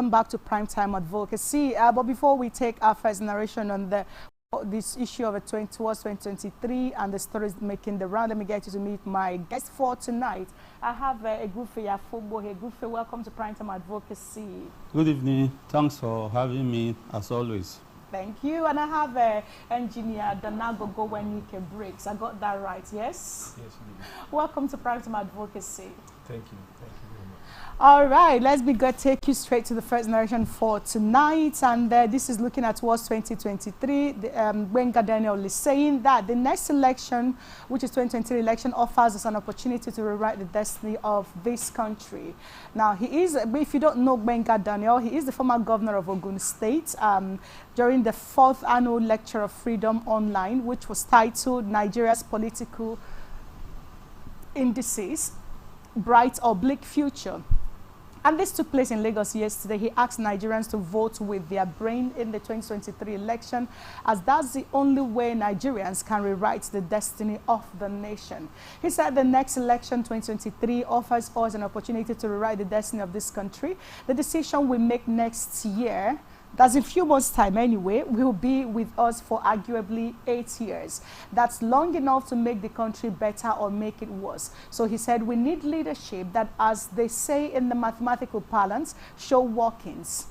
welcome back to Primetime Advocacy. But before we take our first narration on this issue of towards 2023 and the stories making the round, let me get you to meet my guest for tonight. I have Egufe Yafobo. Egufe, welcome to Primetime Advocacy. Good evening. Thanks for having me, as always. Thank you. And I have engineer Danago Gowenike Briggs. I got that right, yes? Yes, indeed. Welcome to Primetime Advocacy. Thank you. Thank you very much. All right, let's take you straight to the first narration for tonight. And this is looking at towards 2023. Gbenga Daniel is saying that the next election, which is 2023 election, offers us an opportunity to rewrite the destiny of this country. Now, he is, if you don't know Gbenga Daniel, he is the former governor of Ogun State. During the 4th annual Lecture of Freedom Online, which was titled Nigeria's Political Indices, Bright or Bleak Future. And this took place in Lagos yesterday. He asked Nigerians to vote with their brain in the 2023 election, as that's the only way Nigerians can rewrite the destiny of the nation. He said the next election, 2023, offers us an opportunity to rewrite the destiny of this country. The decision we make next year, that's in a few months' time anyway, will be with us for arguably 8 years. That's long enough to make the country better or make it worse. So he said we need leadership that, as they say in the mathematical parlance, show workings.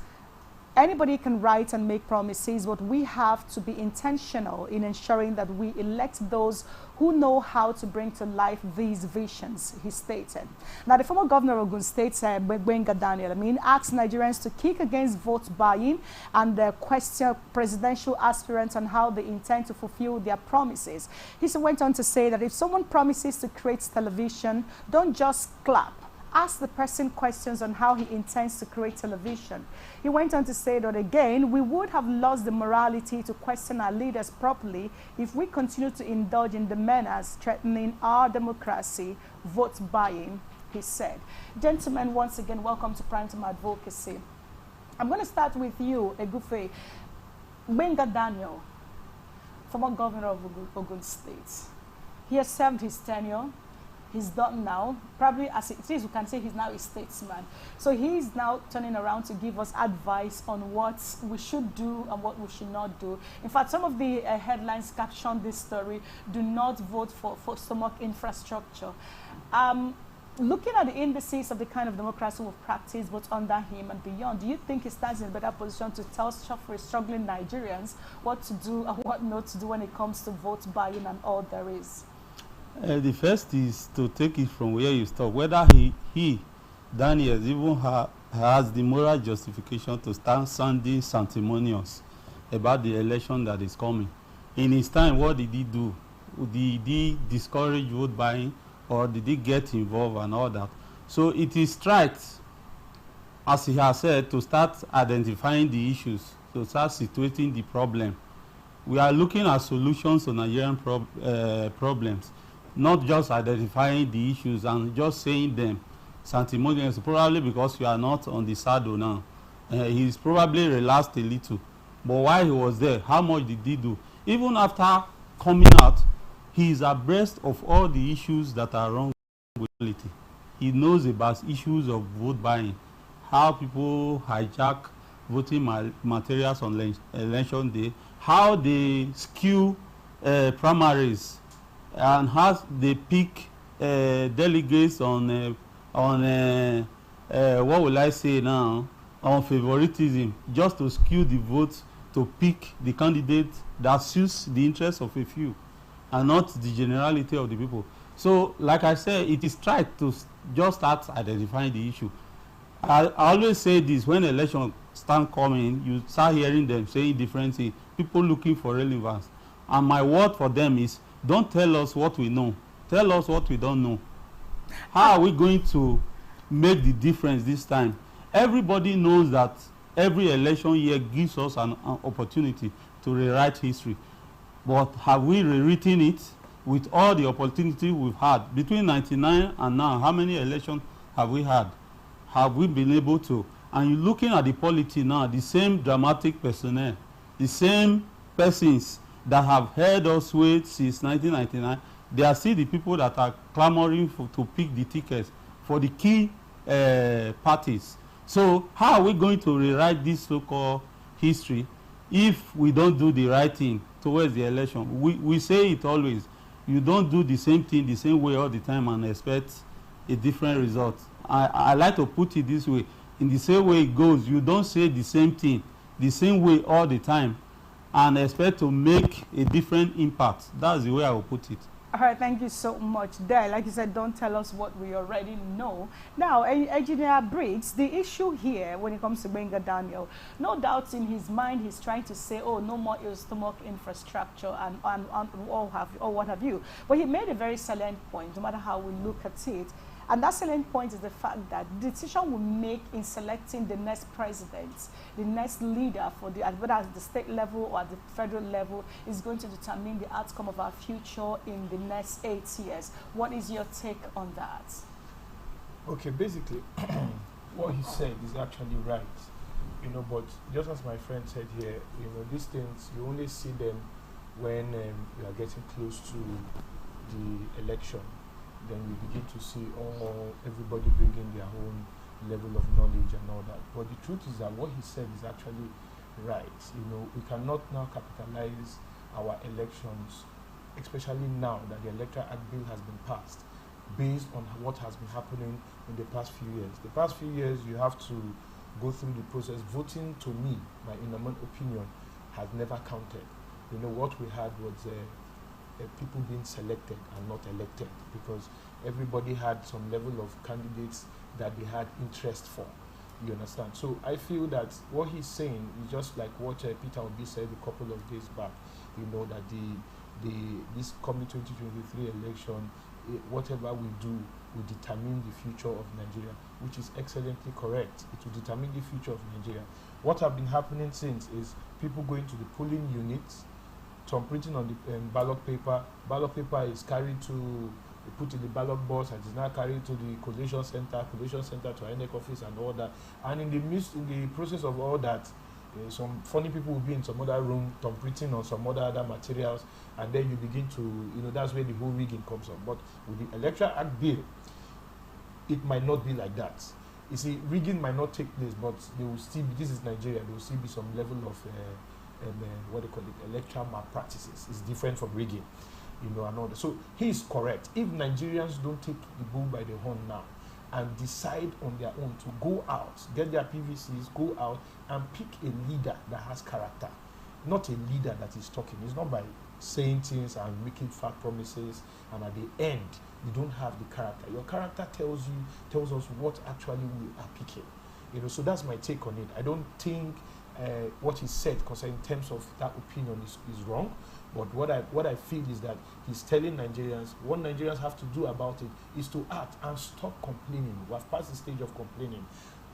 Anybody can write and make promises, but we have to be intentional in ensuring that we elect those who know how to bring to life these visions, he stated. Now, the former governor of Ogun State, Gbenga Daniel, asked Nigerians to kick against vote buying and question presidential aspirants on how they intend to fulfill their promises. He went on to say that if someone promises to create television, don't just clap. Ask the person questions on how he intends to create television. He went on to say that, again, we would have lost the morality to question our leaders properly if we continue to indulge in the menace threatening our democracy, vote buying, he said. Gentlemen, once again, welcome to Primetime Advocacy. I'm going to start with you, Egufe. Gbenga Daniel, former governor of Ogun State. He has served his tenure. He's done now. Probably as it is, we can say he's now a statesman. So he's now turning around to give us advice on what we should do and what we should not do. In fact, some of the headlines caption this story: do not vote for stomach infrastructure. Looking at the indices of the kind of democracy we've practiced both under him and beyond, do you think he stands in a better position to tell struggling Nigerians what to do and what not to do when it comes to vote buying and all there is? The first is to take it from where you stop, whether Daniel, even has the moral justification to start sounding sanctimonious about the election that is coming. In his time, what did he do? Did he discourage vote buying, or did he get involved and all that? So it is right, as he has said, to start identifying the issues, to start situating the problem. We are looking at solutions to Nigerian problems, not just identifying the issues and just saying them sanctimonious, probably because you are not on the saddle now. He's probably relaxed a little. But while he was there, how much did he do? Even after coming out, he is abreast of all the issues that are wrong with quality. He knows about issues of vote buying, how people hijack voting materials on election day, how they skew primaries, and how they pick delegates on what will I say now, on favoritism, just to skew the vote to pick the candidate that suits the interests of a few and not the generality of the people. So, like I said, it is right to just start identifying the issue. I always say this: when elections start coming, you start hearing them saying different things, people looking for relevance. And my word for them is, don't tell us what we know. Tell us what we don't know. How are we going to make the difference this time? Everybody knows that every election year gives us an opportunity to rewrite history. But have we rewritten it with all the opportunity we've had? Between 1999 and now, how many elections have we had? Have we been able to? And you're looking at the polity now, the same dramatic personnel, the same persons that have held us wait since 1999, they are still the people that are clamoring to pick the tickets for the key parties. So how are we going to rewrite this so-called history if we don't do the right thing towards the election? We say it always. You don't do the same thing the same way all the time and expect a different result. I like to put it this way. In the same way it goes, you don't say the same thing the same way all the time and expect to make a different impact. That's the way I will put it. All right, thank you so much there. Like you said, don't tell us what we already know. Now, Engineer Briggs, the issue here when it comes to Benga Daniel, no doubt in his mind he's trying to say, oh, no more stomach infrastructure and what have you. But he made a very salient point, no matter how we look at it. And that salient point is the fact that the decision we make in selecting the next president, the next leader for whether at the state level or at the federal level, is going to determine the outcome of our future in the next 8 years. What is your take on that? Okay, basically, what he said is actually right. But just as my friend said here, these things, you only see them when you are getting close to the election. Then we begin to see everybody bringing their own level of knowledge and all that. But the truth is that what he said is actually right. We cannot now capitalize our elections, especially now that the Electoral Act Bill has been passed, based on what has been happening in the past few years. The past few years, you have to go through the process. Voting, to me, in my opinion, has never counted. What we had was people being selected and not elected, because everybody had some level of candidates that they had interest for. You understand? So I feel that what he's saying is just like what Peter Obi said a couple of days back. That this coming 2023 election, whatever we do will determine the future of Nigeria, which is excellently correct. It will determine the future of Nigeria. What have been happening since is people going to the polling units, printing on the ballot paper. Ballot paper is carried to, put in the ballot box, and is now carried to the collation center to INEC office and all that. And in the process of all that, some funny people will be in some other room, printing on some other materials, and then you begin to, that's where the whole rigging comes up. But with the Electoral Act Bill, it might not be like that. You see, rigging might not take place, but there will still be, this is Nigeria, there will still be some level of what they call it, electoral malpractices. It's different from rigging, and all that. So he is correct. If Nigerians don't take the bull by the horn now and decide on their own to go out, get their PVCs, go out and pick a leader that has character, not a leader that is talking. It's not by saying things and making fat promises, and at the end you don't have the character. Your character tells us what actually we are picking. So that's my take on it. I don't think what he said, because in terms of that opinion is wrong, but what I feel is that he's telling Nigerians what Nigerians have to do about it is to act and stop complaining. We have passed the stage of complaining.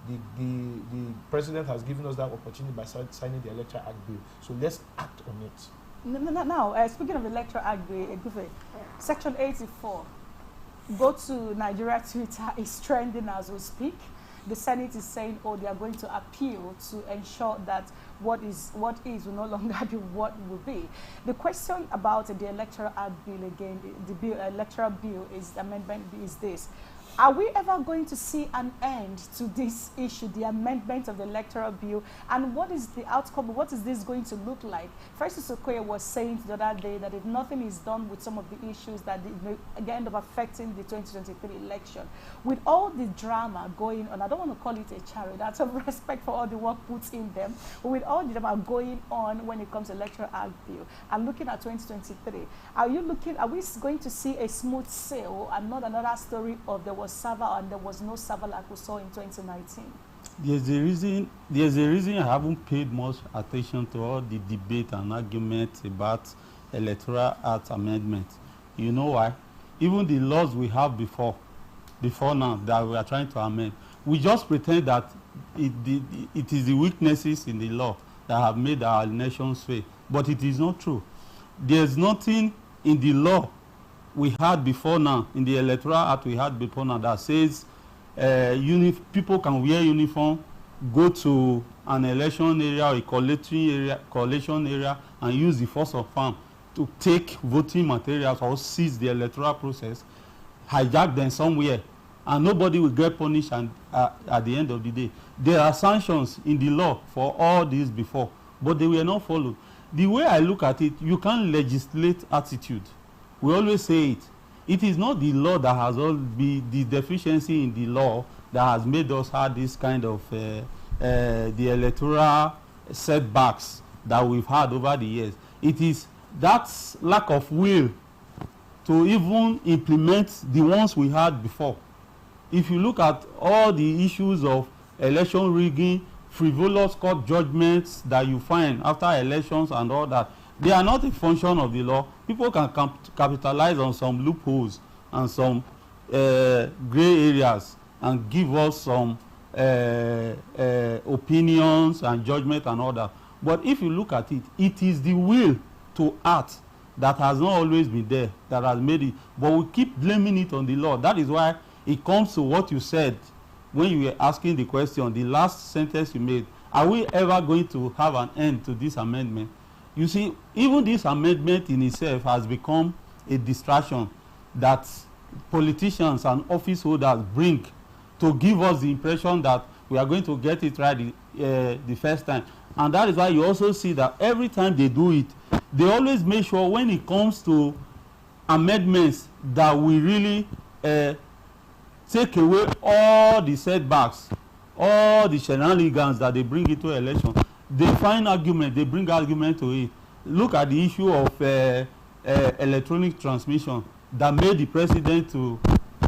The president has given us that opportunity by signing the Electoral Act Bill, so let's act on it. Now, speaking of Electoral Act Bill, Section 84, go to Nigeria Twitter, is trending as we speak. The Senate is saying, oh, they are going to appeal to ensure that what is will no longer be what will be. The question about the Electoral Act Bill again, the Electoral Bill is amendment is this. Are we ever going to see an end to this issue, the amendment of the Electoral Bill, and what is the outcome? What is this going to look like? Francis Okoye was saying the other day that if nothing is done with some of the issues that may end up affecting the 2023 election, with all the drama going on, I don't want to call it a charity, out of respect for all the work put in them, but with all the drama going on when it comes to Electoral Act Bill, and looking at 2023, are we going to see a smooth sail and not another story of there was server and there was no server like we saw in 2019? There's a reason I haven't paid much attention to all the debate and arguments about Electoral Act amendment. You know why? Even the laws we have before now that we are trying to amend, we just pretend that it is the weaknesses in the law that have made our nations fail. But it is not true. There's nothing in the law we had before now, in the Electoral Act we had before now, that says people can wear uniform, go to an election area or a collation area and use the force of arms to take voting materials or seize the electoral process, hijack them somewhere and nobody will get punished and at the end of the day. There are sanctions in the law for all this before, but they were not followed. The way I look at it, you can't legislate attitude. We always say it. It is not the law that has all been the deficiency in the law that has made us have this kind of the electoral setbacks that we've had over the years. It is that lack of will to even implement the ones we had before. If you look at all the issues of election rigging, frivolous court judgments that you find after elections and all that, they are not a function of the law. People can capitalize on some loopholes and some gray areas and give us some opinions and judgment and all that. But if you look at it, it is the will to act that has not always been there that has made it. But we keep blaming it on the law. That is why it comes to what you said when you were asking the question, the last sentence you made. Are we ever going to have an end to this amendment? You see, even this amendment in itself has become a distraction that politicians and office holders bring to give us the impression that we are going to get it right the first time. And that is why you also see that every time they do it, they always make sure when it comes to amendments that we really take away all the setbacks, all the shenanigans that they bring into election. They find argument, they bring argument to it. Look at the issue of electronic transmission that made the president to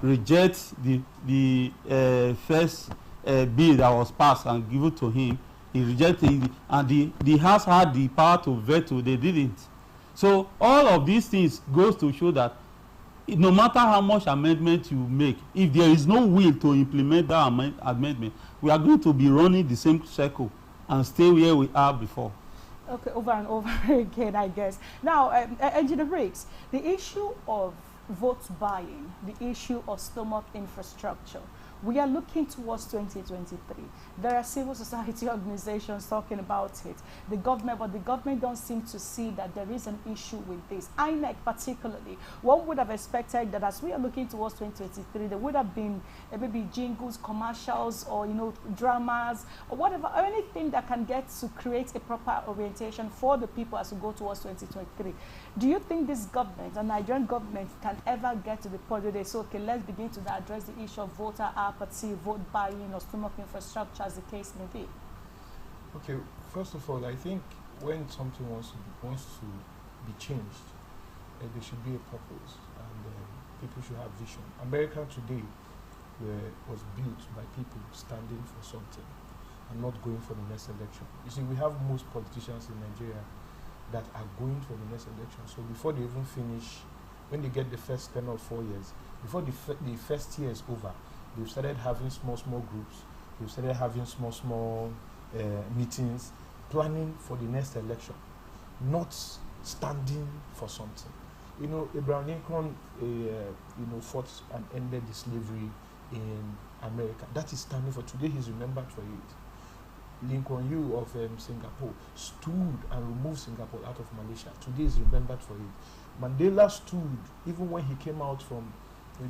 reject the first bill that was passed and given to him. He rejected it, and the House had the power to veto. They didn't. So all of these things goes to show that no matter how much amendment you make, if there is no will to implement that amendment, we are going to be running the same circle and stay where we are before. Okay, over and over again, I guess. Now, Engineer Briggs, the issue of vote buying, the issue of stomach infrastructure, we are looking towards 2023. There are civil society organizations talking about it. The government, but the government don't seem to see that there is an issue with this. INEC particularly, one would have expected that as we are looking towards 2023, there would have been maybe jingles, commercials, or dramas, or whatever, or anything that can get to create a proper orientation for the people as we go towards 2023. Do you think this government, the Nigerian government, can ever get to the point where they say, okay, let's begin to address the issue of voter apathy, vote buying, or stomach infrastructure, as the case may be? Okay, first of all, I think when something wants to be changed, there should be a purpose, and people should have vision. America today was built by people standing for something and not going for the next election. You see, we have most politicians in Nigeria that are going for the next election. So before they even finish, when they get the first 10 or 4 years, before the first year is over, they've started having small groups. They've started having small meetings, planning for the next election, not standing for something. Abraham Lincoln, fought and ended the slavery in America. That is standing for. Today, he's remembered for it. Lincoln Yu of Singapore stood and removed Singapore out of Malaysia. Today is remembered for it. Mandela stood, even when he came out from,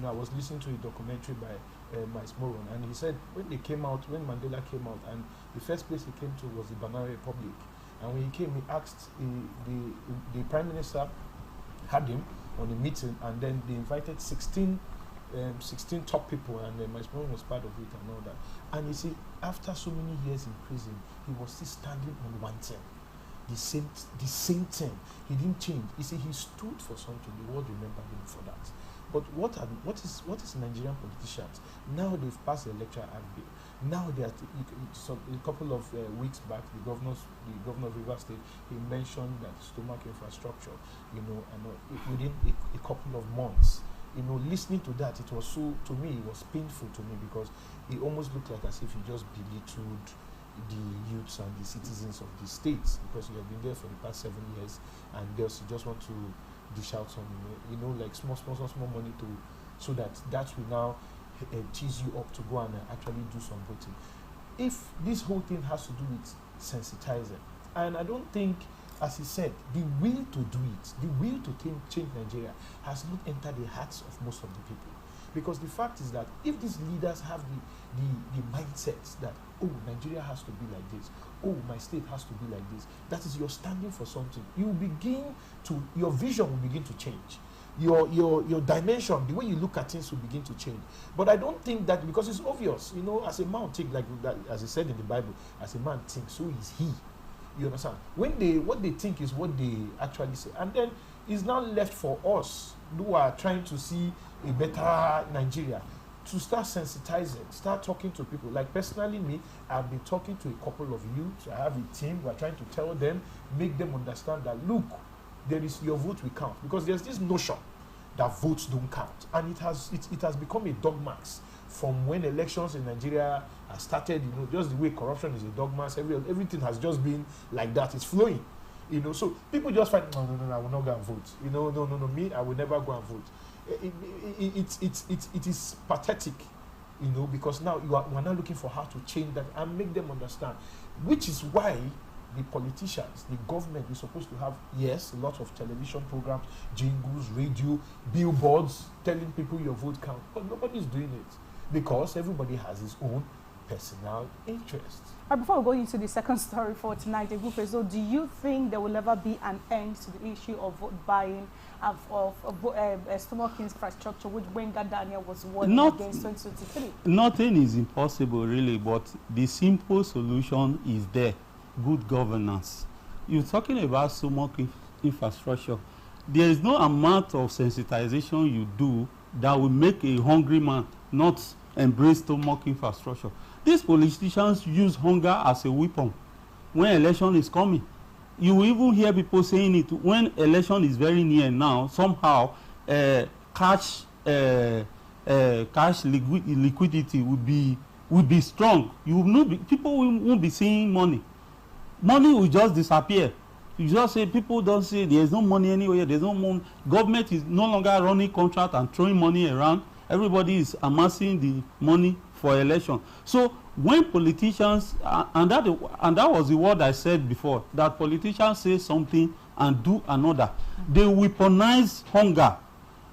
I was listening to a documentary by Miles Moron, and he said when Mandela came out, and the first place he came to was the Banana Republic. And when he came, he asked, the Prime Minister had him on a meeting, and then they invited 16 top people, and my son was part of it and all that. And you see, after so many years in prison, he was still standing on one thing, the same thing. He didn't change. You see, he stood for something. The world remembered him for that. But what is Nigerian politicians? Now they've passed the electoral act bill. Now they are a couple of weeks back, the governor of Rivers State, he mentioned that stomach infrastructure, and within a couple of months. Listening to that, it was to me, it was painful to me, because it almost looked like as if he just belittled the youths and the citizens of the states, because you have been there for the past 7 years, and you just want to dish out some, like small money so that will now tease you up to go and actually do some voting. If this whole thing has to do with sensitizing, and I don't think, as he said, the will to do it, the will to change Nigeria has not entered the hearts of most of the people. Because the fact is that if these leaders have the mindset that, oh, Nigeria has to be like this, oh, my state has to be like this, that is, you're standing for something. Your vision will begin to change. Your dimension, the way you look at things will begin to change. But I don't think that, because it's obvious, as a man think, like that, as it said in the Bible, as a man thinks, so is he. You understand? What they think is what they actually say. And then it's now left for us who are trying to see a better Nigeria to start sensitizing, start talking to people. Like personally me, I've been talking to a couple of youths. I have a team. We're trying to tell them, make them understand that, look, there is your vote will count. Because there's this notion that votes don't count. And it has become a dogma from when elections in Nigeria started, just the way corruption is a dogma, everything has just been like that. It's flowing. So people just find, no, I will not go and vote. No, me, I will never go and vote. It is pathetic, because now we're now looking for how to change that and make them understand, which is why the politicians, the government is supposed to have, yes, a lot of television programs, jingles, radio, billboards, telling people your vote count, but nobody's doing it because everybody has his own personal interest. Before we go into the second story for tonight, so do you think there will ever be an end to the issue of vote buying of stomach infrastructure, which Wenga Daniel was warning against 2023? Nothing is impossible, really, but the simple solution is there: good governance. You're talking about stomach infrastructure. There is no amount of sensitization you do that will make a hungry man not embrace stomach infrastructure. These politicians use hunger as a weapon when election is coming. You will even hear people saying it when election is very near now. Somehow, cash liquidity will be strong. People won't be seeing money. Money will just disappear. You just say people don't say there's no money anywhere. There's no money. Government is no longer running contract and throwing money around. Everybody is amassing the money for election. So when politicians, and that was the word I said before, that politicians say something and do another, they weaponize hunger,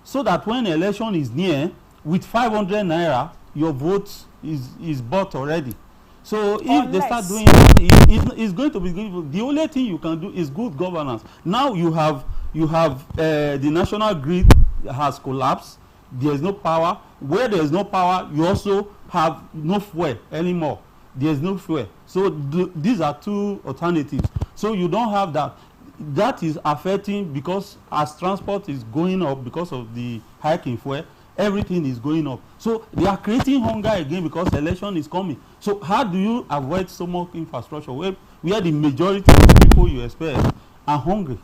so that when election is near, with 500 naira, your vote is bought already. So if they start doing it, it's going to be good. The only thing you can do is good governance. Now you have the national grid has collapsed. There is no power. Where there is no power, you also have no fuel anymore. There is no fuel. So these are two alternatives. So you don't have that. That is affecting, because as transport is going up because of the hike in fuel, everything is going up. So they are creating hunger again because election is coming. So how do you avoid stomach infrastructure where the majority of the people you expect are hungry?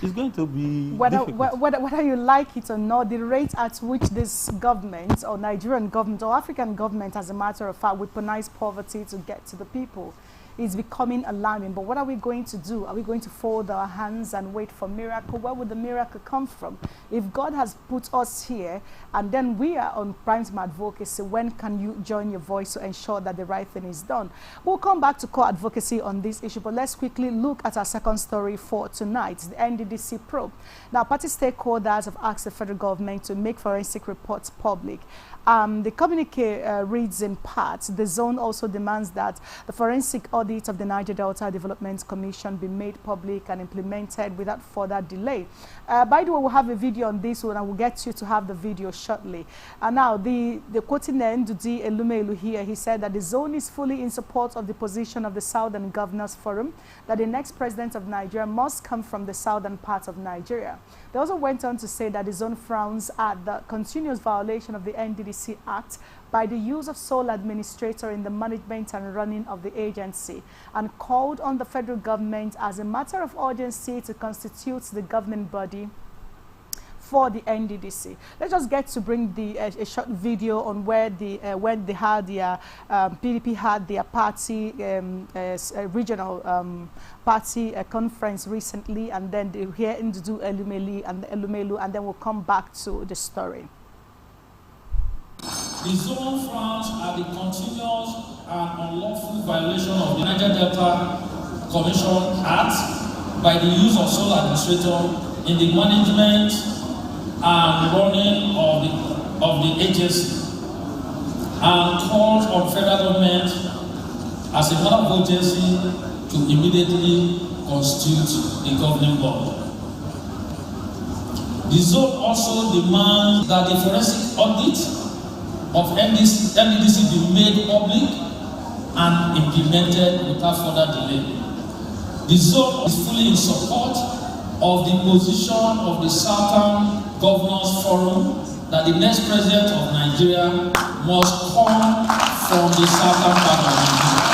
It's going to be difficult. Whether you like it or not, the rate at which this government or Nigerian government or African government, as a matter of fact, weaponize poverty to get to the people is becoming alarming. But what are we going to do? Are we going to fold our hands and wait for miracle? Where would the miracle come from? If God has put us here and then we are on prime time advocacy, when can you join your voice to ensure that the right thing is done? We'll come back to core advocacy on this issue, but let's quickly look at our second story for tonight, the NDDC probe. Now, party stakeholders have asked the federal government to make forensic reports public. The communique reads in part, the zone also demands that the forensic audit of the Niger Delta Development Commission be made public and implemented without further delay. By the way, we'll have a video on this one and we'll get you to have the video shortly. Now, the quoting the Ndudi Elumelu here, he said that the zone is fully in support of the position of the Southern Governors Forum, that the next president of Nigeria must come from the southern part of Nigeria. They also went on to say that the zone frowns at the continuous violation of the NDDC Act by the use of sole administrator in the management and running of the agency, and called on the federal government as a matter of urgency to constitute the governing body for the NDDC. Let's just get to bring a short video on where when they had their PDP had their party regional party conference recently, and then they hear Ndudu Elumelu, and then we'll come back to the story. The zone frowns at the continuous and unlawful violation of the Niger Delta Commission Act by the use of sole administrator in the management and running of the of the agency and calls on federal government as a matter of urgency to immediately constitute a governing board. The zone also demands that the forensic audit of NDDC be made public and implemented without further delay. The zone is fully in support of the position of the Southern Governors Forum that the next president of Nigeria must come from the southern part of Nigeria.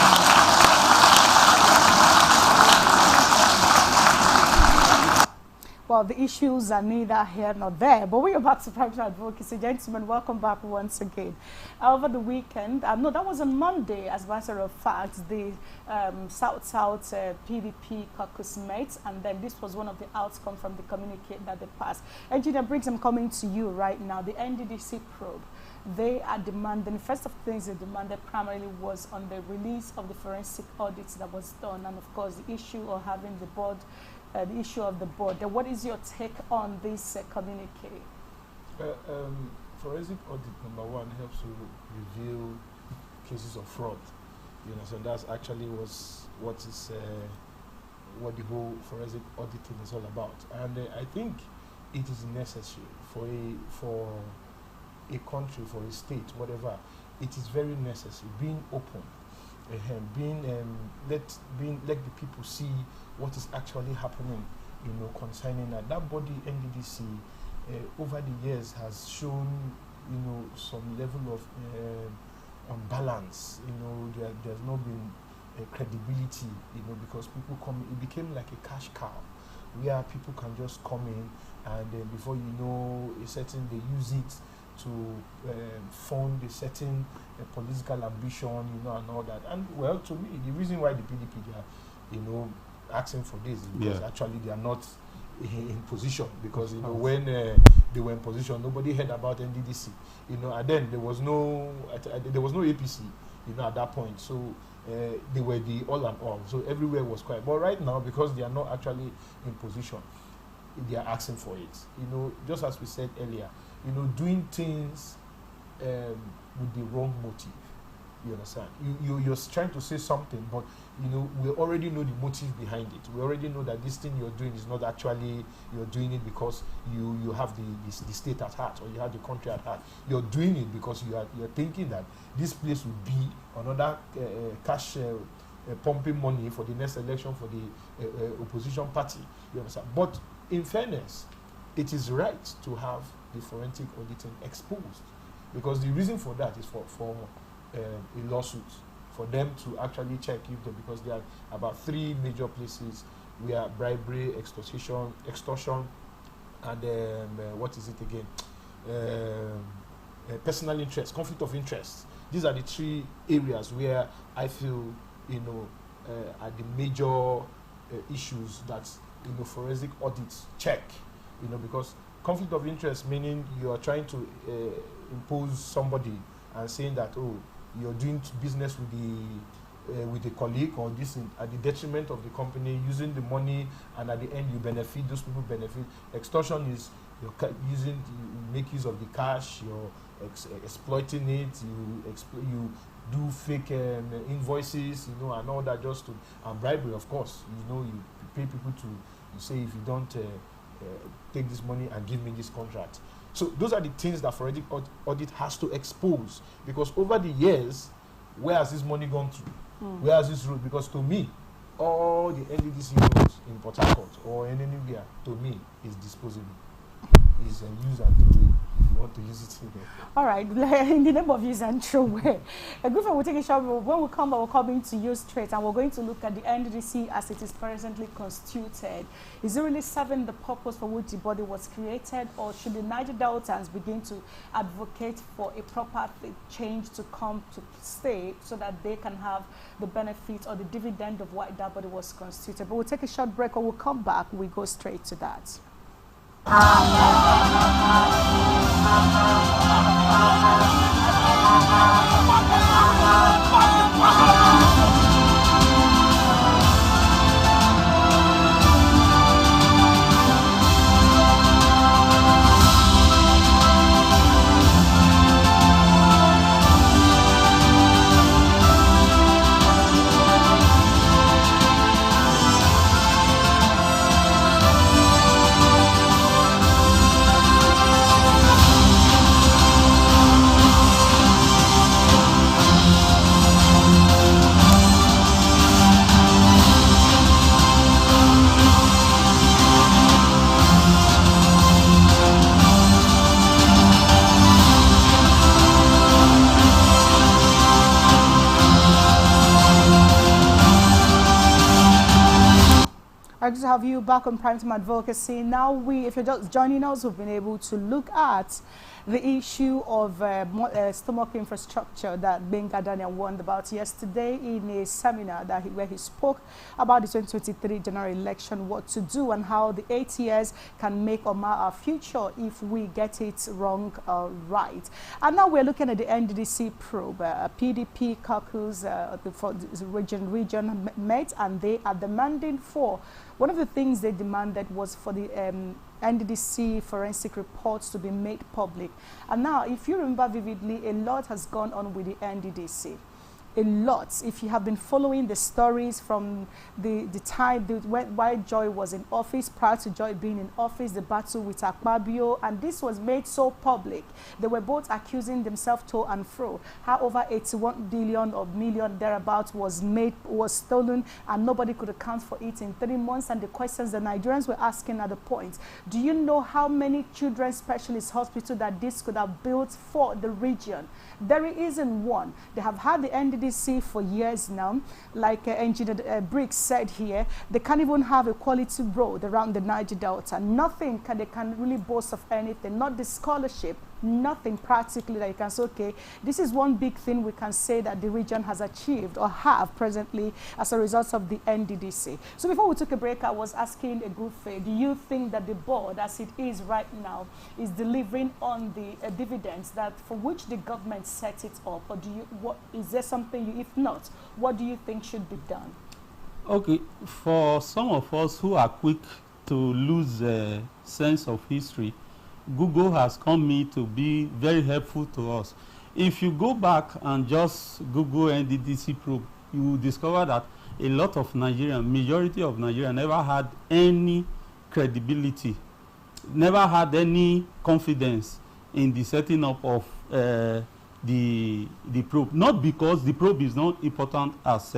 Well, the issues are neither here nor there, but we're back to private advocacy. Gentlemen, welcome back once again. Over the weekend, no, that was on Monday, as a matter of fact, the South-South PDP caucus met, and then this was one of the outcomes from the communique that they passed. Engineer Briggs, I'm coming to you right now. The NDDC probe, they are demanding, first of things they demanded primarily was on the release of the forensic audits that was done, and of course the issue of having the board, the issue of the board. What is your take on this communique? Forensic audit, number one, helps to reveal cases of fraud. You know, so that's actually what the whole forensic auditing is all about. And I think it is necessary for a country, for a state, whatever. It is very necessary. Being open, let the people see what is actually happening, you know, concerning that. That body, NDDC, over the years has shown, you know, some level of unbalance. You know, there's not been credibility, you know, because people come, it became like a cash cow, where people can just come in and before you know, they use it to fund a certain political ambition, you know, and all that. And well, to me, the reason why the PDP, you know, asking for this is because actually they are not in position, because you know when they were in position, nobody heard about NDDC, you know, and then there was no APC, you know, at that point. So they were the all and all. So everywhere was quiet. But right now, because they are not actually in position, they are asking for it. You know, just as we said earlier, you know, doing things with the wrong motive. You understand? You're trying to say something, but you know, we already know the motive behind it. We already know that this thing you're doing is not actually, you're doing it because you have the state at heart, or you have the country at heart. You're doing it because you're thinking that this place will be another cash pumping money for the next election for the opposition party. You understand? But in fairness, it is right to have the forensic auditing exposed, because the reason for that is for a lawsuit, for them to actually check if they, because there are about 3 major places where bribery, extortion, and what is it again? Personal interest, conflict of interest. These are the 3 areas where I feel, you know, are the major issues that, you know, forensic audits check. You know, because conflict of interest, meaning you are trying to impose somebody and saying that, oh, you're doing business with the colleague, or this at the detriment of the company, using the money, and at the end you benefit, those people benefit. Extortion is you make use of the cash, you're exploiting it, you do fake invoices, you know, and all that, just to, and bribery, of course, you know, you pay people to, you say, if you don't take this money and give me this contract. So those are the things that forensic audit has to expose, because over the years, where has this money gone to? Where has this road? Because to me, all the NDDC roads in Port Harcourt or in anywhere, to me, is disposable. Is use and throw away. If you want to use it. All right, in the name of use and throw away. A good friend will take a short break. When we come back, we're coming to you straight, and we're going to look at the NDDC as it is presently constituted. Is it really serving the purpose for which the body was created, or should the Niger Deltans begin to advocate for a proper change to come to stay, so that they can have the benefit or the dividend of why that body was constituted? But we'll take a short break, or we'll come back. We go straight to that. I just have you back on Primetime Advocacy. Now, if you're just joining us, we've been able to look at the issue of stomach infrastructure that Benga Daniel warned about yesterday in a seminar where he spoke about the 2023 general election, what to do and how the 8 years can make or mar our future if we get it wrong or right. And now we're looking at the NDDC probe. PDP caucus, the region met, and they are demanding for, one of the things they demanded was for the NDDC forensic reports to be made public. And now, if you remember vividly, a lot has gone on with the NDDC. A lot. If you have been following the stories from the time while Joy was in office, prior to Joy being in office, the battle with Akpabio, and this was made so public. They were both accusing themselves to and fro. How over 81 billion or million thereabouts was stolen, and nobody could account for it in 3 months. And the questions the Nigerians were asking at the point: do you know how many children's specialist hospitals that this could have built for the region? There isn't one. They have had the NDDC for years now. Like Engineer Briggs said here, they can't even have a quality road around the Niger Delta. Nothing they can really boast of anything. Not the scholarship, nothing practically that you can say, okay, this is one big thing we can say that the region has achieved or have presently as a result of the NDDC. So before we took a break, I was asking a good faith, do you think that the board, as it is right now, is delivering on the dividends that for which the government set it up? Or is there something, if not, what do you think should be done? Okay, for some of us who are quick to lose a sense of history, Google has come in to be very helpful to us. If you go back and just Google NDDC probe, you will discover that a lot of Nigerians, majority of Nigerians, never had any credibility, never had any confidence in the setting up of the probe. Not because the probe is not important, as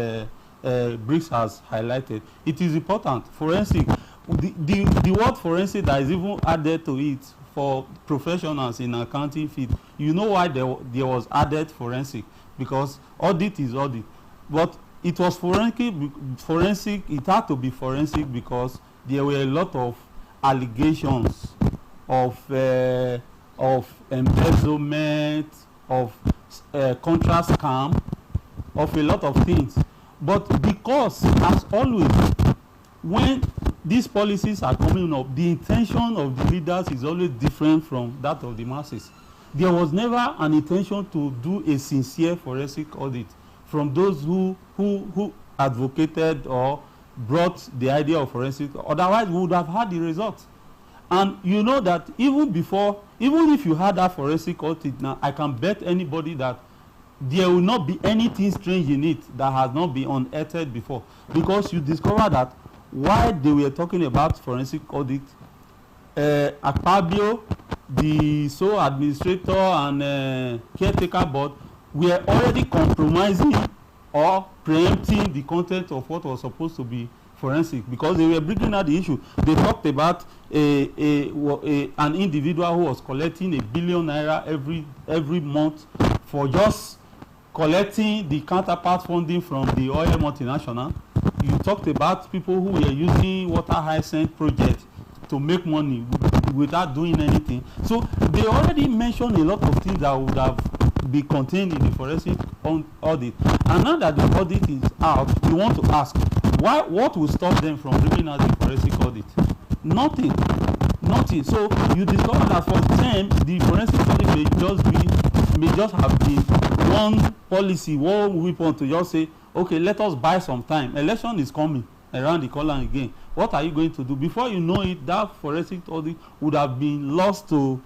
Briggs has highlighted. It is important. Forensic, the word forensic that is even added to it for professionals in accounting field. You know why there was added forensic? Because audit is audit. But it was forensic, it had to be forensic because there were a lot of allegations of embezzlement, of contract scam, of a lot of things. But because, as always, when these policies are coming up, the intention of the leaders is always different from that of the masses. There was never an intention to do a sincere forensic audit from those who advocated or brought the idea of forensic. Otherwise, we would have had the results. And you know that even if you had that forensic audit now, I can bet anybody that there will not be anything strange in it that has not been unearthed before. Because you discover that while they were talking about forensic audit, Akpabio, the sole administrator and caretaker board were already compromising or preempting the content of what was supposed to be forensic, because they were bringing out the issue. They talked about an individual who was collecting £1 billion every month for just collecting the counterpart funding from the oil multinational. You talked about people who were using water hyacinth project to make money without doing anything. So they already mentioned a lot of things that would have been contained in the forensic audit. And now that the audit is out, you want to ask, what will stop them from bringing out the forensic audit? Nothing. So you discover that for them, the forensic audit may just have been one policy, one weapon to just say, okay, let us buy some time. Election is coming around the corner again. What are you going to do? Before you know it, that forensic audit would have been lost to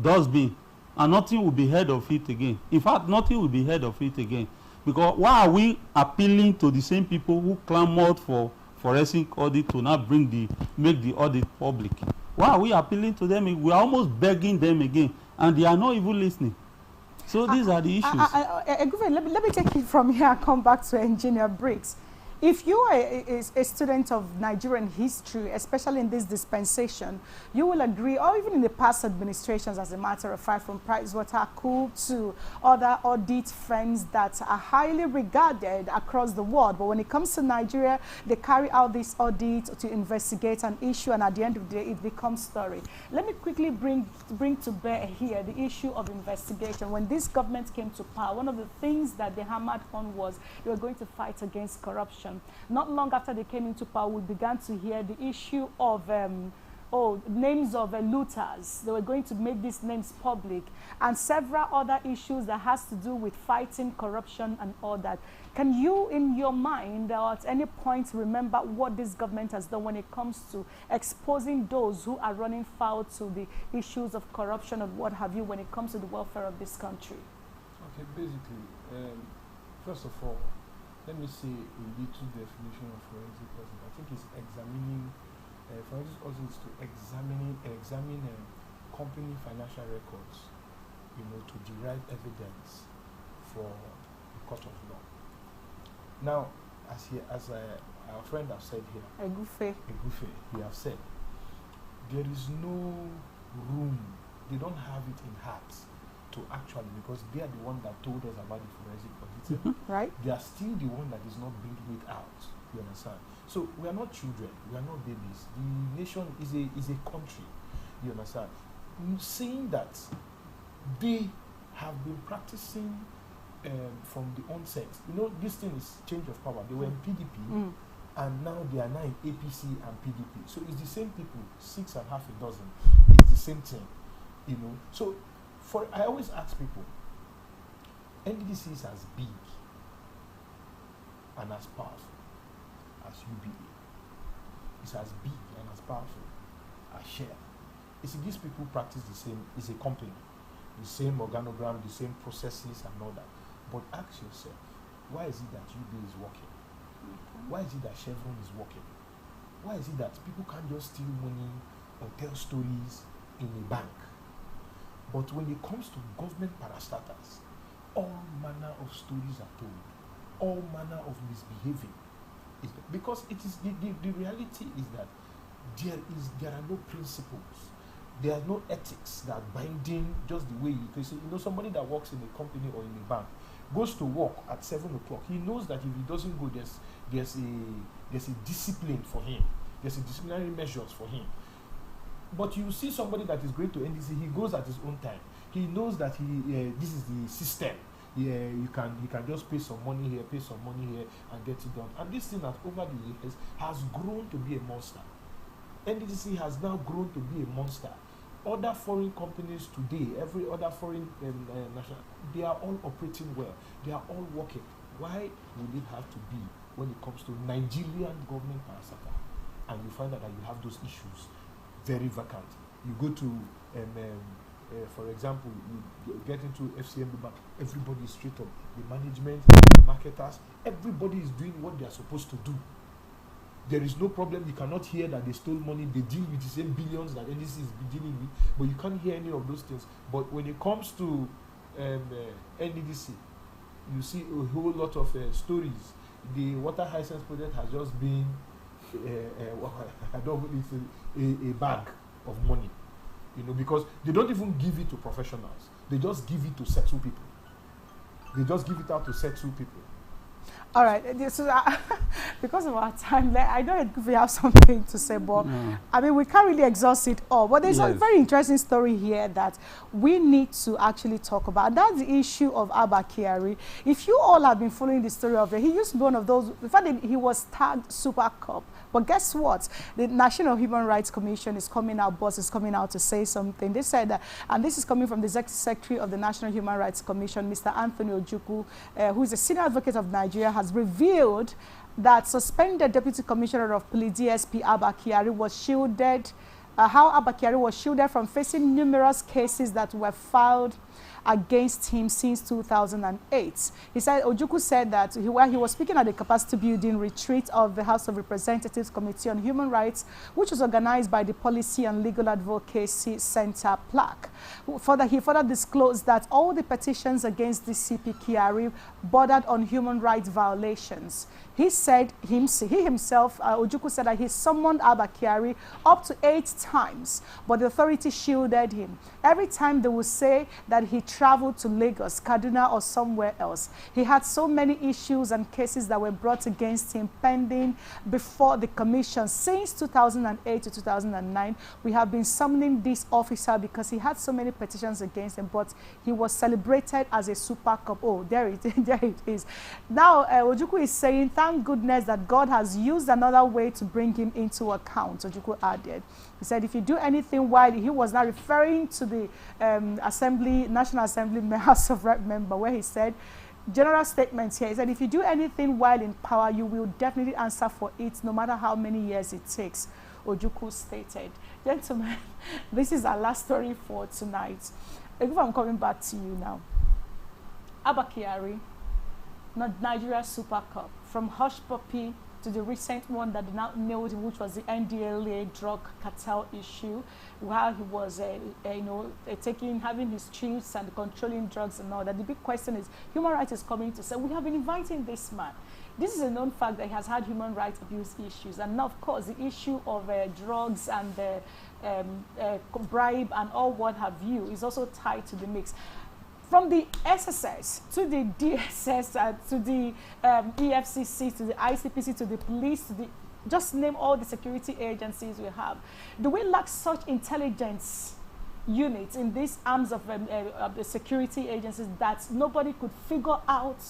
dustbin, and nothing will be heard of it again. In fact, nothing will be heard of it again. Because why are we appealing to the same people who clamored for forensic audit to now make the audit public? Why are we appealing to them? We are almost begging them again, and they are not even listening. So these are the issues. Let me take it from here and come back to Engineer Briggs. If you are a student of Nigerian history, especially in this dispensation, you will agree, or even in the past administrations, as a matter of fact, from PricewaterhouseCoopers to other audit firms that are highly regarded across the world. But when it comes to Nigeria, they carry out this audit to investigate an issue, and at the end of the day, it becomes story. Let me quickly bring to bear here the issue of investigation. When this government came to power, one of the things that they hammered on was they were going to fight against corruption. Not long after they came into power, we began to hear the issue of names of looters. They were going to make these names public, and several other issues that has to do with fighting corruption and all that. Can you, in your mind, or at any point, remember what this government has done when it comes to exposing those who are running foul to the issues of corruption and what have you when it comes to the welfare of this country? Okay, basically, first of all, let me say a little definition of forensic audit. I think it's examining, forensic audit is to examine company financial records, to derive evidence for the court of law. Now, as our friend has said here, Egufe, he has said, there is no room, they don't have it in heart to actually, because they are the one that told us about the forensic auditor. right? They are still the one that is not bringing it out. You understand? So we are not children. We are not babies. The nation is a country. You understand? Seeing that they have been practicing from the onset. This thing is change of power. They were in PDP, and now they are now in APC and PDP. So it's the same people, 6.5 dozen. It's the same thing. So. I always ask people, NDDC is as big and as powerful as UBA. It's as big and as powerful as Share. You see, these people practice the same, it's a company, the same organogram, the same processes and all that. But ask yourself, why is it that UBA is working? Why is it that Chevron is working? Why is it that people can't just steal money or tell stories in a bank? But when it comes to government parastatals, all manner of stories are told, all manner of misbehaving. Because it is the reality is that there are no principles, there are no ethics that are binding just the way you see. Somebody that works in a company or in a bank goes to work at 7 o'clock. He knows that if he doesn't go, there's a discipline for him. There's a disciplinary measures for him. But you see somebody that is going to NDC, he goes at his own time. He knows that this is the system. He can just pay some money here, and get it done. And this thing that over the years has grown to be a monster. NDC has now grown to be a monster. Other foreign companies today, every other foreign national, they are all operating well. They are all working. Why will it have to be when it comes to Nigerian government parastatal? And you find out that you have those issues very vacant. You go to, for example, you get into FCMB Bank, everybody is straight up. The management, the marketers, everybody is doing what they are supposed to do. There is no problem. You cannot hear that they stole money. They deal with the same billions that NDC is dealing with, but you can't hear any of those things. But when it comes to NDC, you see a whole lot of stories. The water hyacinth project has just been I don't believe a bag of money, because they don't even give it to professionals. They just give it to settle people. They just give it out to settle people. All right, so because of our time, I know if we have something to say, but I mean, we can't really exhaust it all. But there's a very interesting story here that we need to actually talk about. That's the issue of Abba Kyari. If you all have been following the story of it, he used to be one of those, in fact, he was tagged Super Cup. But guess what? The National Human Rights Commission is coming out, boss is coming out to say something. They said that, and this is coming from the Executive Secretary of the National Human Rights Commission, Mr. Anthony Ojukwu, who is a senior advocate of Nigeria, has revealed that suspended Deputy Commissioner of Police DSP Abba Kyari was shielded, how Abba Kyari was shielded from facing numerous cases that were filed against him since 2008. He said, Ojukwu said that while he was speaking at the capacity building retreat of the House of Representatives Committee on Human Rights, which was organized by the Policy and Legal Advocacy Center PLAC. He further disclosed that all the petitions against the CP Kyari bordered on human rights violations. He said he himself, Ojukwu said that he summoned Abba Kyari up to 8 times, but the authority shielded him. Every time they would say that he traveled to Lagos, Kaduna, or somewhere else. He had so many issues and cases that were brought against him pending before the commission. Since 2008 to 2009, we have been summoning this officer because he had so many petitions against him, but he was celebrated as a super cop. Oh, there it is. Now, Ojukwu is saying, thank goodness that God has used another way to bring him into account, Ojukwu added. He said if you do anything while he was now referring to the National Assembly House of Rep member, where he said, general statements here, he said if you do anything while in power, you will definitely answer for it, no matter how many years it takes, Ojukwu stated. Gentlemen, this is our last story for tonight. If I'm coming back to you now, Abba Kyari, Nigeria Super Cup, from hush puppy to the recent one that did not nailed him, which was the NDLA drug cartel issue, while he was, having his chiefs and controlling drugs and all that. The big question is, human rights is coming to say, we have been inviting this man. This is a known fact that he has had human rights abuse issues. And now, of course, the issue of drugs and bribe and all what have you is also tied to the mix. From the SSS to the DSS to the EFCC to the ICPC to the police to the, just name all the security agencies we have. Do we lack such intelligence units in these arms of the security agencies that nobody could figure out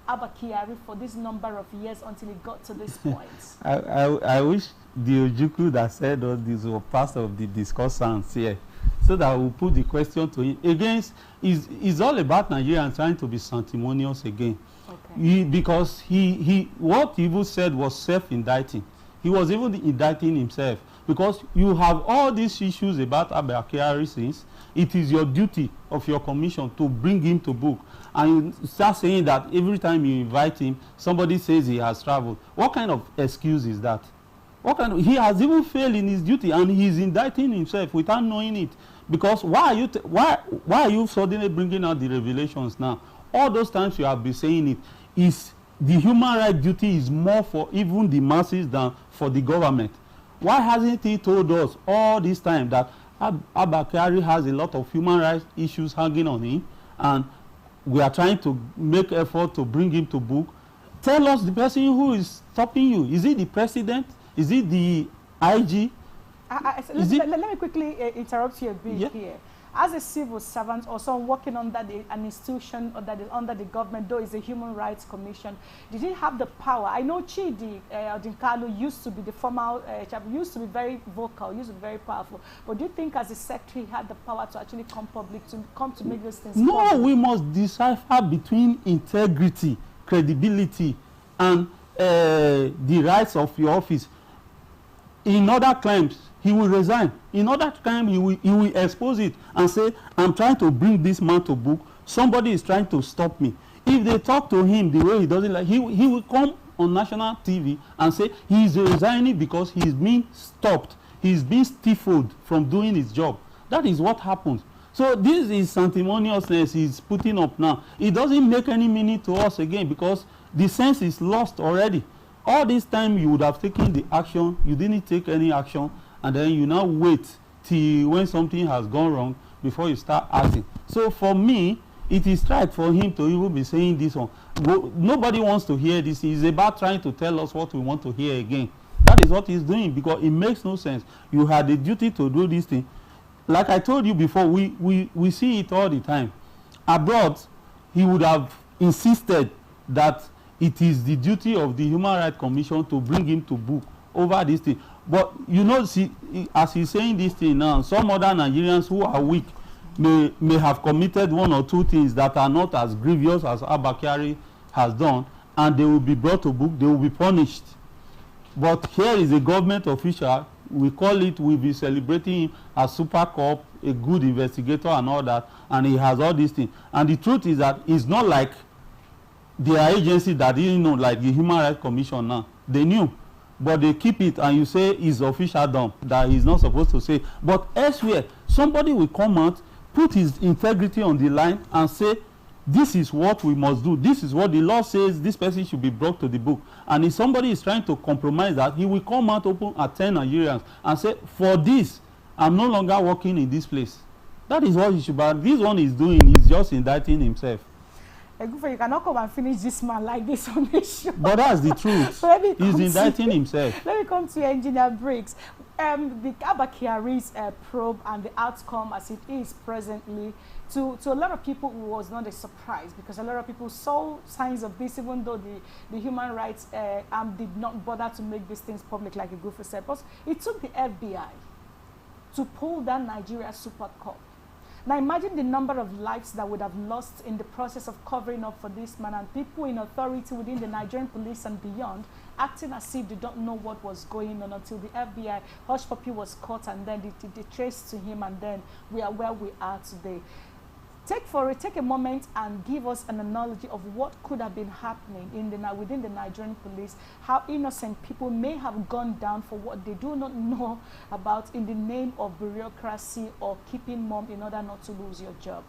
Abba Kyari for this number of years until it got to this point? I wish the Ojukwu that said all this were part of the discussants here, so that we'll put the question to him. Against, it's all about Nigerians trying to be sanctimonious again. Okay. Because what he even said was self-indicting. He was even indicting himself. Because you have all these issues about Abba Kyari since, it is your duty of your commission to bring him to book. And you start saying that every time you invite him, somebody says he has traveled. What kind of excuse is that? He has even failed in his duty, and he's indicting himself without knowing it. Because why are you suddenly bringing out the revelations now? All those times you have been saying it, is the human rights duty is more for even the masses than for the government. Why hasn't he told us all this time that Abba Kyari has a lot of human rights issues hanging on him, and we are trying to make effort to bring him to book? Tell us the person who is stopping you. Is it the president? Is it the IG? Let me quickly interrupt you a bit here. As a civil servant or someone working under an institution or that is under the government, though it's a human rights commission, did he have the power? I know Chidi Odinkalu used to be the former used to be very vocal, used to be very powerful. But do you think as a secretary he had the power to actually come to make those things No, public? we must decipher between integrity, credibility, and the rights of your office. In other claims, he will resign. In other claims, he will expose it and say, I'm trying to bring this man to book. Somebody is trying to stop me. If they talk to him the way he doesn't like, he will come on national TV and say he is resigning because he is being stopped. He is being stifled from doing his job. That is what happens. So this is sanctimoniousness he's putting up now. It doesn't make any meaning to us again because the sense is lost already. All this time you would have taken the action, you didn't take any action, and then you now wait till when something has gone wrong before you start acting. So for me, it is right for him to even be saying this one. Nobody wants to hear this. He's about trying to tell us what we want to hear again. That is what he's doing because it makes no sense. You had the duty to do this thing. Like I told you before, we see it all the time. Abroad, he would have insisted that it is the duty of the Human Rights Commission to bring him to book over this thing. But you know, see, as he's saying this thing now, some other Nigerians who are weak may have committed one or two things that are not as grievous as Abba Kyari has done, and they will be brought to book, they will be punished. But here is a government official we call it, we'll be celebrating him as super cop, a good investigator and all that, and he has all these things. And the truth is that it's not like there are agencies that didn't know, like the Human Rights Commission now. They knew, but they keep it, and you say it's officialdom that he's not supposed to say. But elsewhere, somebody will come out, put his integrity on the line and say, this is what we must do. This is what the law says. This person should be brought to the book. And if somebody is trying to compromise that, he will come out open at 10 Nigerians and say, for this, I'm no longer working in this place. That is what he should. But this one is doing, he's just indicting himself. Egufe, you cannot come and finish this man like this on this show. But that's the truth. He's indicting himself. Let me come to Engineer Briggs. The Abakiari's probe and the outcome as it is presently, to a lot of people it was not a surprise, because a lot of people saw signs of this, even though the human rights arm did not bother to make these things public like Egufe said. But it took the FBI to pull down Nigeria's Super Cup. Now imagine the number of lives that would have lost in the process of covering up for this man, and people in authority within the Nigerian police and beyond acting as if they don't know what was going on until the FBI hush puppy was caught, and then they traced to him, and then we are where we are today. Take a moment and give us an analogy of what could have been happening within the Nigerian police, how innocent people may have gone down for what they do not know about in the name of bureaucracy or keeping mum in order not to lose your job.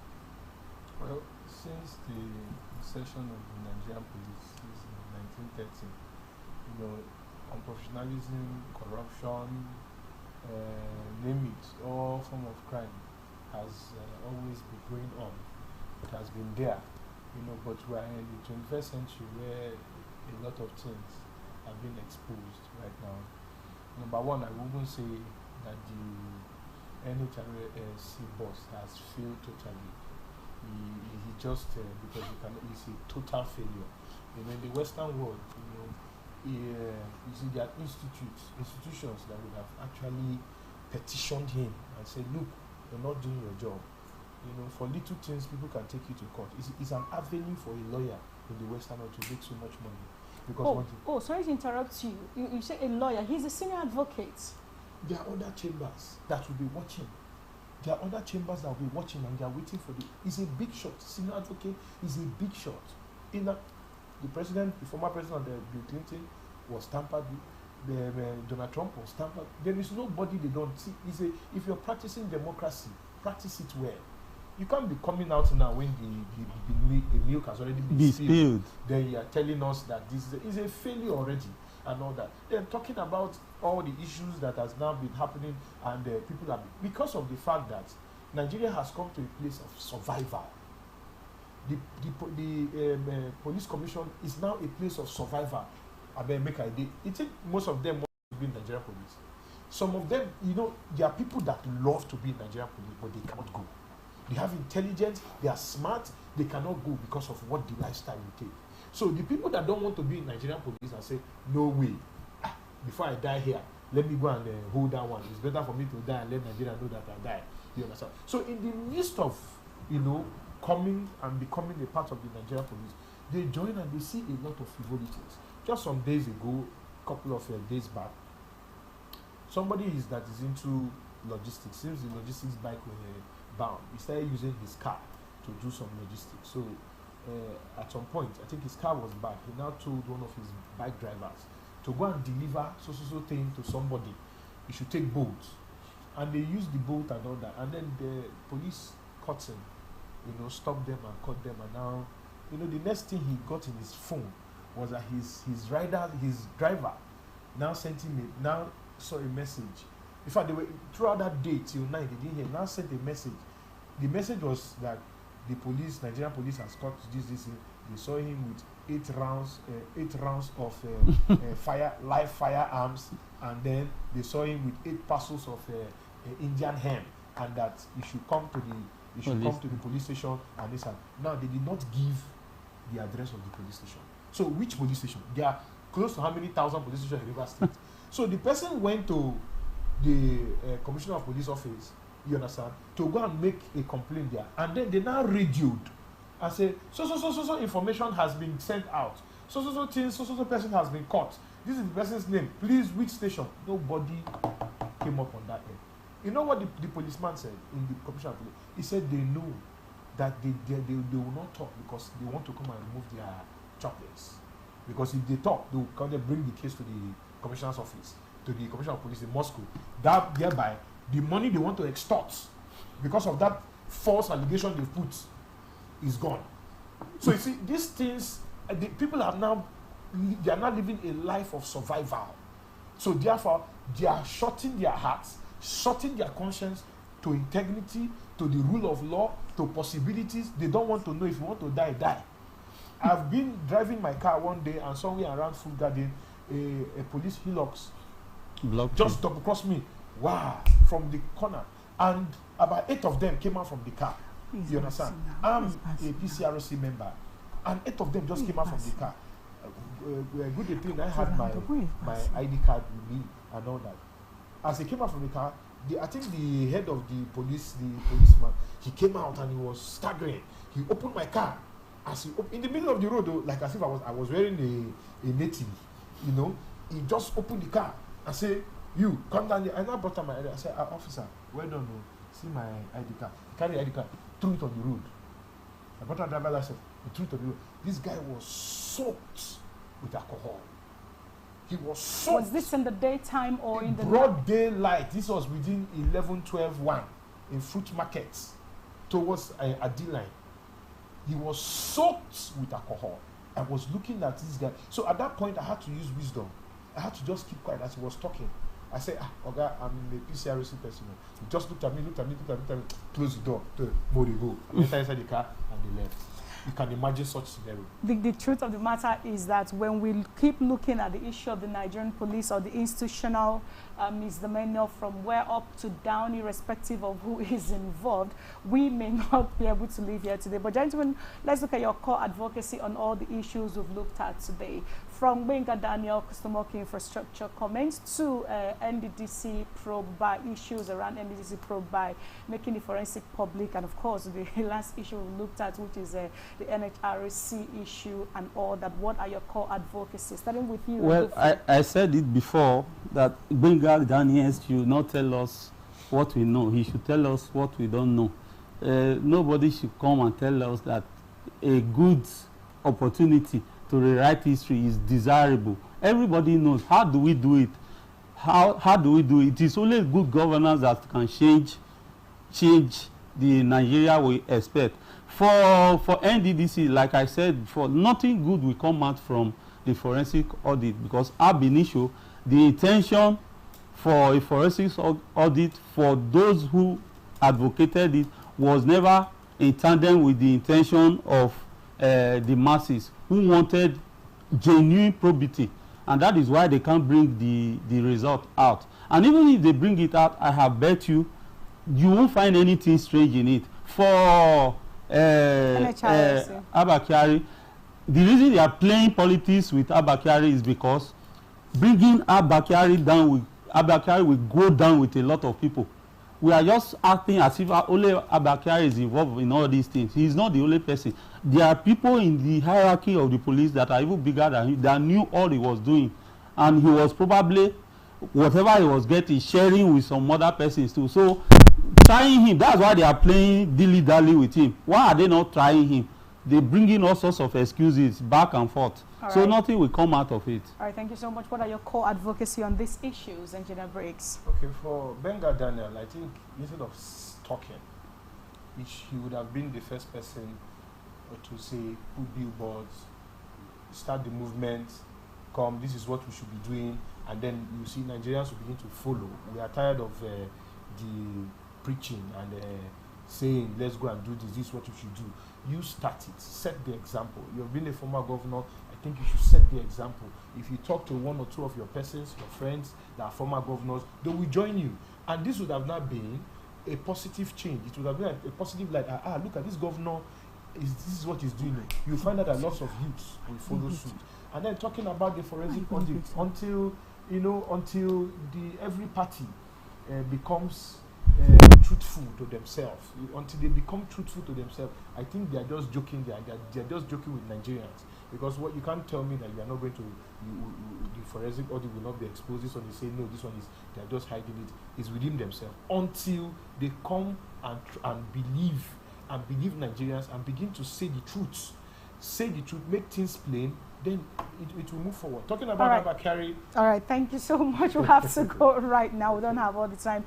Well, since the inception of the Nigerian police in 1930, unprofessionalism, corruption, name it, all form of crime has always been going on. It has been there, but we're in the 21st century where a lot of things have been exposed right now. Number one, I wouldn't say that the NHRC boss has failed totally. He just, because he's a total failure. In the Western world, you see there are institutions that would have actually petitioned him and said, look, you're not doing your job. For little things, people can take you to court. It's an avenue for a lawyer in the Western world to make so much money. Because sorry to interrupt you. You say a lawyer. He's a senior advocate. There are other chambers that will be watching. There are other chambers that will be watching, and they are waiting for He's a big shot. Senior advocate is a big shot. The former president, Bill Clinton, was tampered with. Donald Trump was tampered. There is nobody they don't see. If you're practicing democracy, practice it well. You can't be coming out now when the milk has already been spilled. Then you are telling us that this is a failure already and all that. They're talking about all the issues that has now been happening, and people are, because of the fact that Nigeria has come to a place of survival. The police commission is now a place of survival. I think most of them want to be in Nigerian police. Some of them, there are people that love to be in Nigerian police, but they cannot go. They have intelligence, they are smart, they cannot go because of what the lifestyle will take. So the people that don't want to be in Nigerian police and say, no way, before I die here, let me go and hold that one. It's better for me to die and let Nigeria know that I died. You understand? So in the midst of, coming and becoming a part of the Nigerian police, they join and they see a lot of frivolities. Just some days ago, a couple of days back, somebody that is into logistics, since the logistics bike were bound, he started using his car to do some logistics. So at some point, I think his car was bad. He now told one of his bike drivers to go and deliver so thing to somebody. You should take boats. And they used the boat and all that. And then the police caught him, stopped them and caught them. And now, the next thing he got in his phone was that his driver now sent him now saw a message. In fact, they were throughout that day till night, they didn't hear. Now sent a message. The message was that the Nigerian police has caught this. They saw him with 8 rounds of live firearms, and then they saw him with 8 parcels of Indian hemp, and that he should come to the police station and this and now they did not give the address of the police station. So which police station? There are close to how many thousand police stations in Rivers State? So the person went to the Commissioner of Police office, you understand, to go and make a complaint there, and then they now radioed and say so information has been sent out, so person has been caught, this is the person's name, please which station? Nobody came up on that end. You know what the policeman said in the commission of police? He said they know that they will not talk because they want to come and remove their chocolates. Because if they talk, they will come and bring the case to the commissioner's office, to the commissioner of police in Moscow. That thereby, the money they want to extort because of that false allegation they put is gone. So you see, these things, the people are now living a life of survival. So therefore, they are shutting their hearts, shutting their conscience to integrity, to the rule of law, to possibilities. They don't want to know if you want to die, die. I've been driving my car one day and somewhere around Food Garden, a police Hilux just double crossed me. Wow, from the corner. And about 8 of them came out from the car. You understand? I'm a PCRC member. And 8 of them just came out from the car. Good thing I had my ID card with me and all that. As they came out from the car, I think the head of the policeman, he came out and he was staggering. He opened my car. In the middle of the road, though, like as if I was wearing a native, you know. He just opened the car and said, "You come down here." And I brought out my ID. I said, "Officer, well done. See my ID card." He carried the ID card, threw it on the road. I brought out driver license, he threw it on the road. This guy was soaked with alcohol. He was soaked. Was this in the daytime or in the broad daylight? This was within 11, 12, 1 in fruit markets towards a D-line. He was soaked with alcohol. I was looking at this guy. So at that point, I had to use wisdom. I had to just keep quiet as he was talking. I said, "Oga, I'm a PCRC person." He just looked at me, closed the door, more they go. I went inside the car and they left. You can imagine such scenario. The truth of the matter is that when we keep looking at the issue of the Nigerian police or the institutional misdemeanor from where up to down, irrespective of who is involved, we may not be able to live here today. But gentlemen, let's look at your core advocacy on all the issues we've looked at today. From Benga Daniel, Customer Infrastructure comments, to NDDC probe by issues around NDDC probe by making the forensic public, and of course the last issue we looked at, which is the NHRC issue and all that. What are your core advocacies? Starting with you. Well, I said it before that Benga Daniel should not tell us what we know. He should tell us what we don't know. Nobody should come and tell us that a good opportunity to rewrite history is desirable. Everybody knows. How do we do it? How do we do it? It is only good governance that can change the Nigeria we expect. For NDDC, like I said before, nothing good will come out from the forensic audit, because ab initio, the intention for a forensic audit for those who advocated it was never in tandem with the intention of the masses who wanted genuine probity, and that is why they can't bring the result out. And even if they bring it out, I have bet you won't find anything strange in it. For Abba Kyari, the reason they are playing politics with Abba Kyari is because bringing Abba Kyari will go down with a lot of people. We are just acting as if only Abba Kyari is involved in all these things. He is not the only person. There are people in the hierarchy of the police that are even bigger than him, that knew all he was doing. And he was probably, whatever he was getting, sharing with some other persons too. So, trying him, that's why they are playing dilly-dally with him. Why are they not trying him? They bring in all sorts of excuses back and forth. All so right. Nothing will come out of it. All right, thank you so much. What are your core advocacy on these issues, Engineer Briggs? Okay, for Benga Daniel, I think instead of talking, which he would have been the first person to say, put billboards, start the movement, come, this is what we should be doing, and then you see Nigerians will begin to follow. We are tired of the preaching and saying, let's go and do this, this is what you should do. You start it, set the example. You've been a former governor, I think you should set the example. If you talk to one or two of your persons, your friends that are former governors, they will join you. And this would have not been a positive change. It would have been a positive, like, look at this governor, this is what he's doing. You find out that lots of youths will follow suit. And then talking about the forensic audit, until every party becomes truthful to themselves. Until they become truthful to themselves, I think they are just joking. They are just joking with Nigerians. Because what you can't tell me that you are not going to, the forensic audit will not be exposed. This one is saying no, this one is, they are just hiding it. It's within themselves until they come and believe Nigerians and begin to say the truth. Say the truth, make things plain, then it will move forward. Talking about Abakari. All right, thank you so much. We have to go right now. We don't have all the time.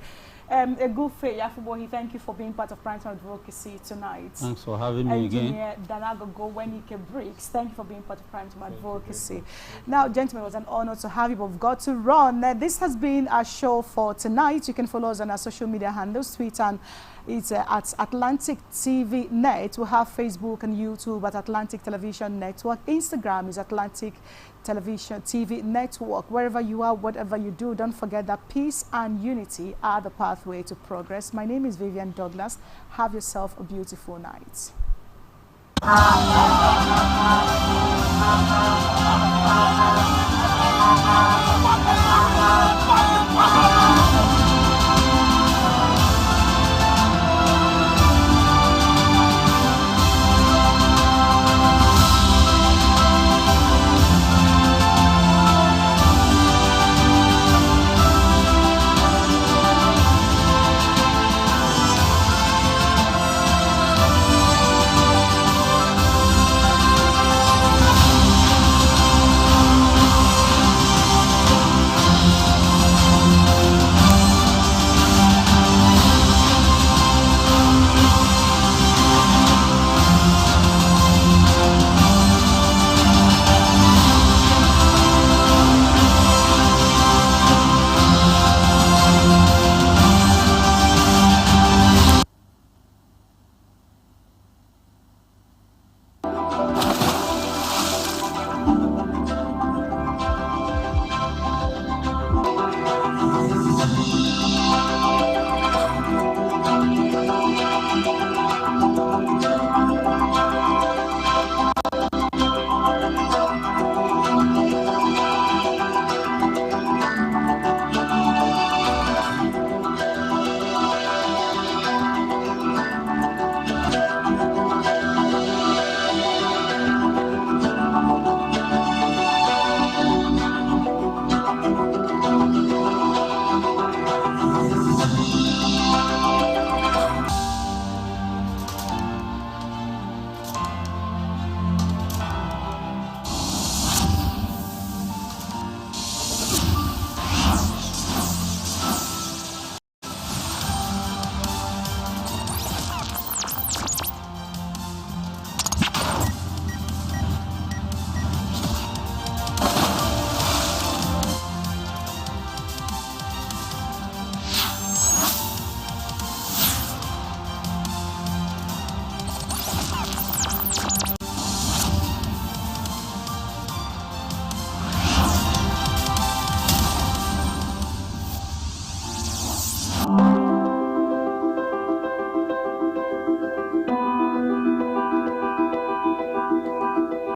A good faith, Yafubohi, thank you for being part of Primetime Advocacy tonight. Thanks for having me again. Engineer Danagogo Wenike Briggs, thank you for being part of Primetime Advocacy. Now, gentlemen, it was an honor to have you, but we've got to run. This has been our show for tonight. You can follow us on our social media handles, Twitter, and it's at Atlantic TV Net. We have Facebook and YouTube at Atlantic Television Network. Instagram is Atlantic Television TV Network. Wherever you are, whatever you do, don't forget that peace and unity are the pathway to progress. My name is Vivian Douglas. Have yourself a beautiful night.